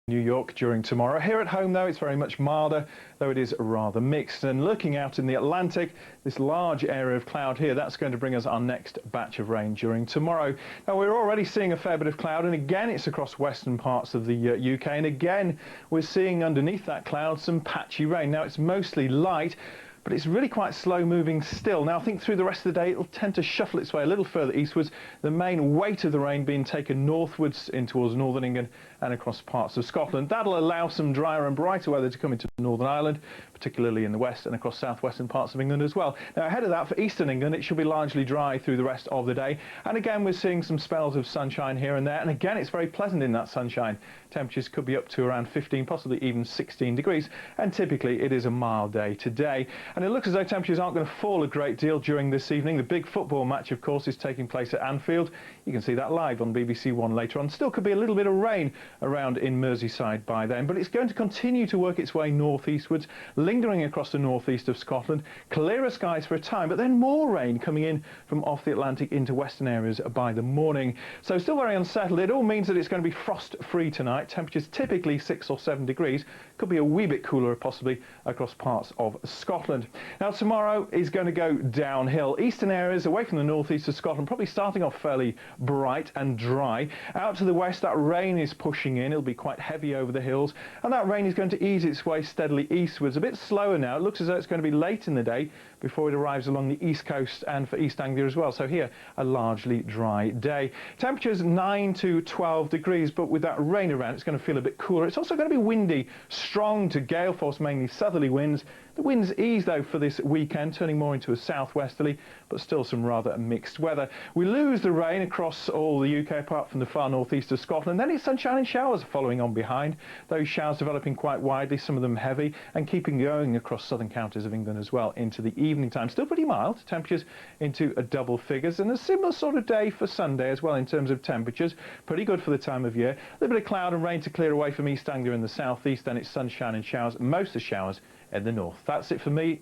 New York during tomorrow. Here at home, though, it's very much milder, though it is rather mixed. And looking out in the Atlantic, this large area of cloud here, that's going to bring us our next batch of rain during tomorrow. Now, we're already seeing a fair bit of cloud, and again, it's across western parts of the UK. And again, we're seeing underneath that cloud some patchy rain. Now, it's mostly light, but it's really quite slow moving still. Now, I think through the rest of the day, it'll tend to shuffle its way a little further eastwards, the main weight of the rain being taken northwards in towards northern England and across parts of Scotland. That'll allow some drier and brighter weather to come into Northern Ireland, particularly in the west and across southwestern parts of England as well. Now, ahead of that, for eastern England, it should be largely dry through the rest of the day. And again, we're seeing some spells of sunshine here and there. And again, it's very pleasant in that sunshine. Temperatures could be up to around 15, possibly even 16 degrees. And typically, it is a mild day today. And it looks as though temperatures aren't going to fall a great deal during this evening. The big football match, of course, is taking place at Anfield. You can see that live on BBC One later on. Still could be a little bit of rain around in Merseyside by then, but it's going to continue to work its way northeastwards, lingering across the northeast of Scotland. Clearer skies for a time, but then more rain coming in from off the Atlantic into western areas by the morning. So still very unsettled. It all means that it's going to be frost-free tonight. Temperatures typically 6 or 7 degrees. Could be a wee bit cooler possibly across parts of Scotland. Now, tomorrow is going to go downhill. Eastern areas away from the northeast of Scotland probably starting off fairly bright and dry. Out to the west, that rain is pushing in. It'll be quite heavy over the hills, and that rain is going to ease its way steadily eastwards. A bit slower now. It looks as though it's going to be late in the day before it arrives along the east coast and for East Anglia as well. So here, a largely dry day. Temperatures 9 to 12 degrees, but with that rain around, it's going to feel a bit cooler. It's also going to be windy, strong to gale force, mainly southerly winds. The winds ease, though, for this weekend, turning more into a southwesterly, but still some rather mixed weather. We lose the rain across all the UK, apart from the far northeast of Scotland. Then it's sunshine and showers following on behind. Those showers developing quite widely, some of them heavy, and keeping going across southern counties of England as well into the evening time. Still pretty mild, temperatures into double figures, and a similar sort of day for Sunday as well in terms of temperatures. Pretty good for the time of year. A little bit of cloud and rain to clear away from East Anglia in the southeast, then it's sunshine and showers, most of the showers in the north. That's it for me.